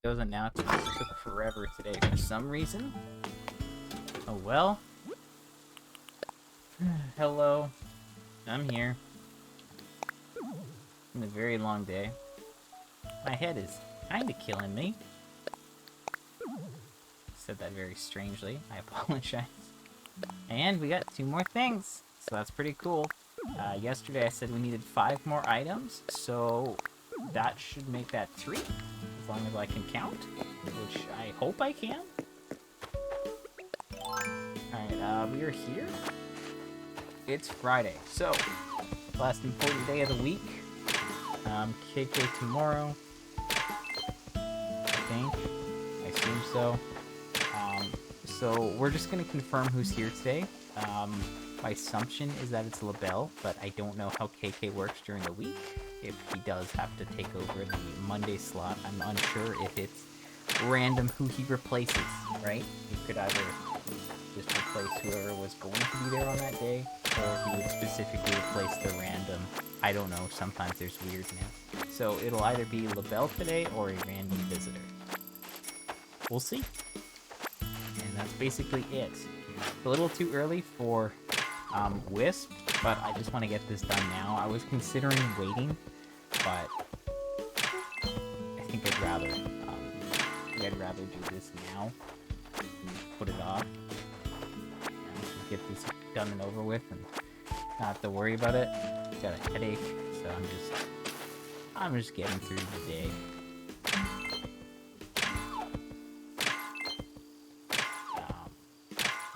Those announcements took forever today for some reason. Oh well. Hello. I'm here. It's been a very long day. My head is kinda killing me. Said that very strangely. I apologize. And we got 2 more things, so that's pretty cool. Yesterday I said we needed 5 more items, so that should make that 3, as long as I can count, which I hope I can. Alright, we are here. It's Friday, so last important day of the week. KK tomorrow, I think. I assume so. So we're just gonna confirm who's here today. My assumption is that it's LaBelle, but I don't know how KK works during the week. If he does have to take over the Monday slot, I'm unsure if it's random who he replaces, right? He could either just replace whoever was going to be there on that day, or he would specifically replace the random. I don't know, sometimes there's weirdness. So it'll either be LaBelle today or a random visitor. We'll see. And that's basically it. It's a little too early for Wisp, but I just want to get this done now. I was considering waiting, but I think I'd rather do this now than put it off. Get this done and over with and not have to worry about it. Got a headache, so I'm just getting through the day.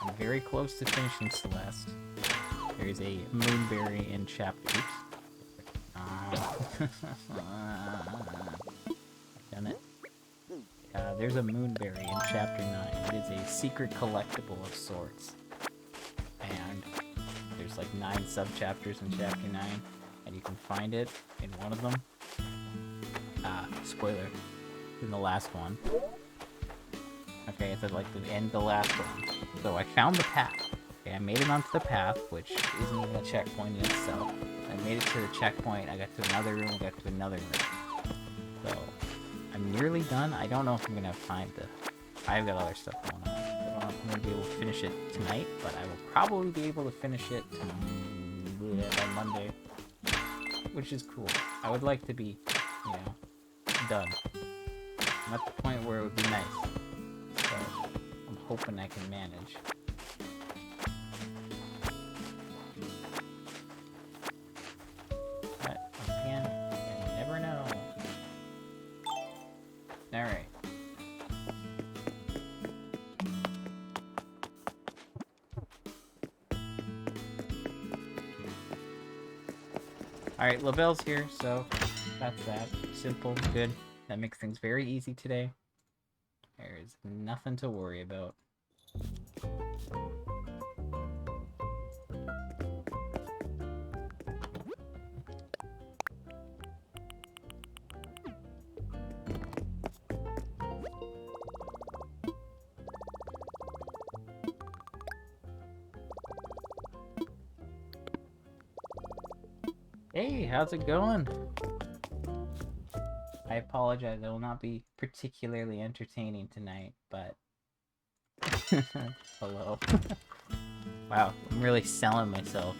I'm very close to finishing Celeste. There's a Moonberry in chapter. Oops. Done it. There's a Moonberry in chapter 9. It is a secret collectible of sorts. And there's like 9 sub-chapters in chapter 9, and you can find it in one of them. Spoiler. In the last one. Okay, it's at like the end of the last one. So I found the path. Okay, I made it onto the path, which isn't even a checkpoint in itself. I made it to the checkpoint, I got to another room, I got to another room. So, I'm nearly done. I don't know if I'm gonna have time to... I've got other stuff going on. I don't know if I'm gonna be able to finish it tonight, but I will probably be able to finish it by Monday. Which is cool. I would like to be, you know, done. I'm at the point where it would be nice. So, I'm hoping I can manage. But, once again, you never know. Alright. Alright, LaBelle's here, so that's that. Simple, good. That makes things very easy today. There's nothing to worry about. Hey, how's it going? I apologize, I will not be particularly entertaining tonight, but... Hello. Wow, I'm really selling myself.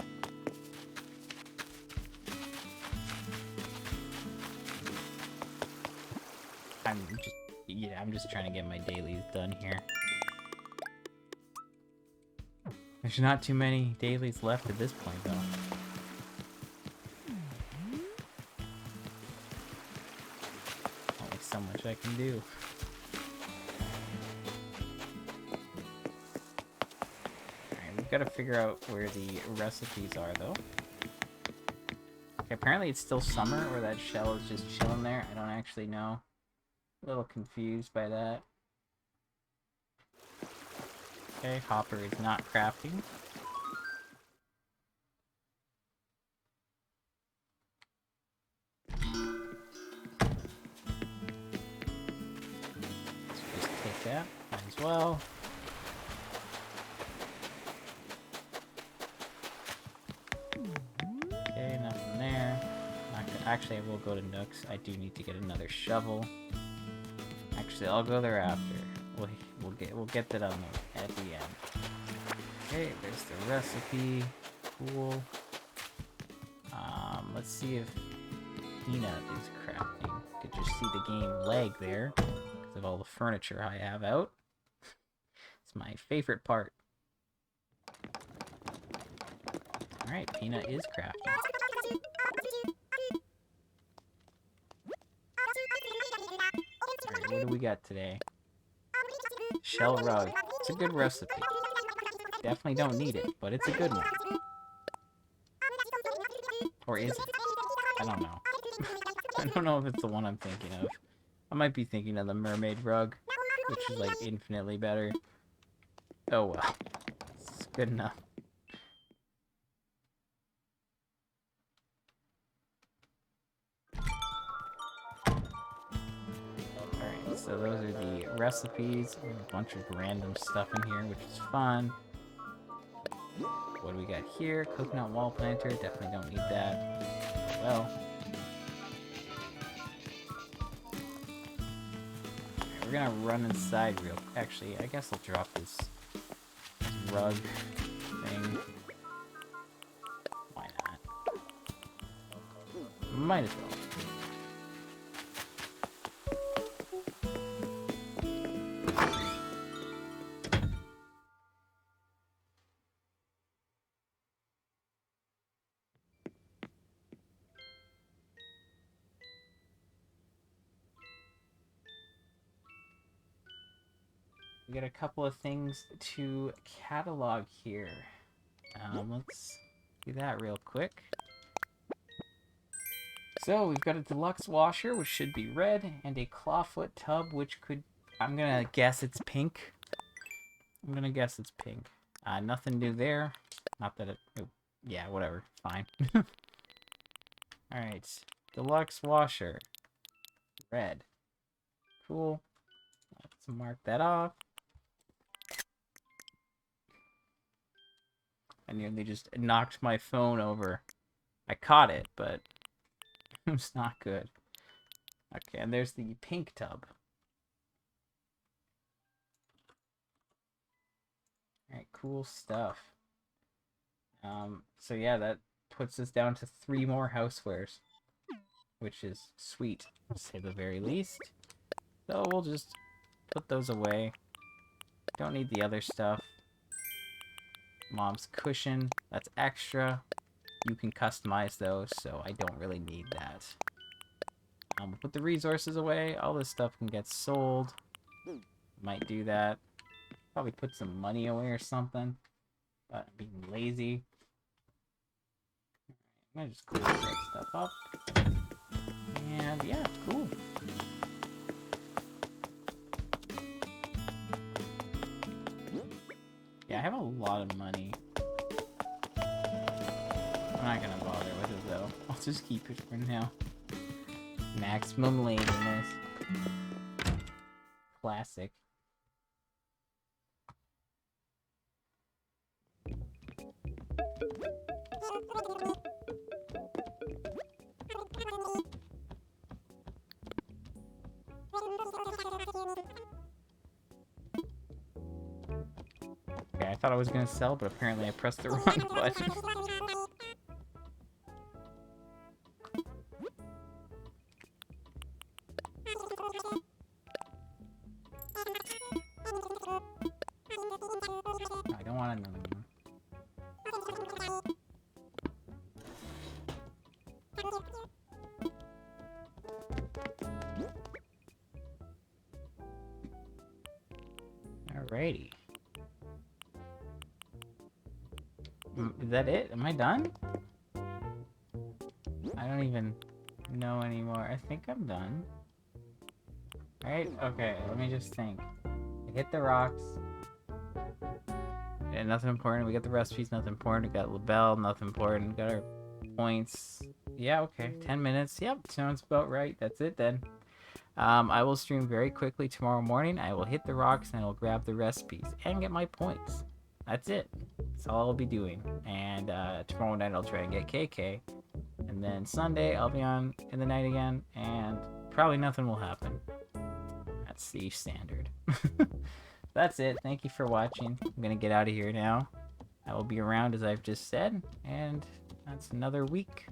I'm just trying to get my dailies done here. There's not too many dailies left at this point, though. Only so much I can do. Alright, we've got to figure out where the recipes are, though. Okay, apparently it's still summer, or that shell is just chilling there. I don't actually know. A little confused by that. Okay, Hopper is not crafting. as well. Okay, nothing there. Actually, I will go to Nook's. I do need to get another shovel. Actually, I'll go there after. We'll get that on there at the end. Okay, there's the recipe. Cool. Let's see if Peanut is crafting. Could just see the game lag there because of all the furniture I have out. It's my favorite part. Alright, Peanut is crafting. Alright, what do we got today? Shell rug. It's a good recipe. Definitely don't need it, but it's a good one. Or is it? I don't know. I don't know if it's the one I'm thinking of. I might be thinking of the mermaid rug, which is like infinitely better. Oh well. It's good enough. Alright, so those are the recipes. There's a bunch of random stuff in here, which is fun. What do we got here? Coconut wall planter. Definitely don't need that. Well. Alright, we're gonna run inside real. Actually, I guess I'll drop this rug thing. Why not? Might as well. We got a couple of things to catalog here. Let's do that real quick. So we've got a deluxe washer, which should be red, and a clawfoot tub, which could... I'm gonna guess it's pink. I'm gonna guess it's pink. Nothing new there. Not that it... Oh, yeah, whatever. Fine. Alright. Deluxe washer. Red. Cool. Let's mark that off. I nearly just knocked my phone over. I caught it, but it was not good. Okay, and there's the pink tub. Alright, cool stuff. So yeah, that puts us down to 3 more housewares, which is sweet, to say the very least. So we'll just put those away. Don't need the other stuff. Mom's cushion, that's extra. You can customize those, so I don't really need that. We'll put the resources away. All this stuff can get sold. Might do that. Probably put some money away or something. But I'm being lazy. I'm gonna just clear that stuff up. And yeah, cool. Yeah, I have a lot of money. I'm not gonna bother with it though. I'll just keep it for now. Maximum laziness. Classic. Okay, I thought I was gonna sell, but apparently I pressed the wrong button. I don't want another one. Alrighty. Is that it? Am I done? I don't even know anymore. I think I'm done. Right? Okay, let me just think. I hit the rocks. Yeah, nothing important. We got the recipes, nothing important. We got LaBelle, nothing important. We got our points. Yeah, okay. 10 minutes. Yep, sounds about right. That's it then. I will stream very quickly tomorrow morning. I will hit the rocks and I will grab the recipes and get my points. That's it. That's all I'll be doing. And tomorrow night I'll try and get KK. And then Sunday I'll be on in the night again, and probably nothing will happen. That's the standard. That's it. Thank you for watching. I'm gonna get out of here now. I will be around as I've just said, and that's another week.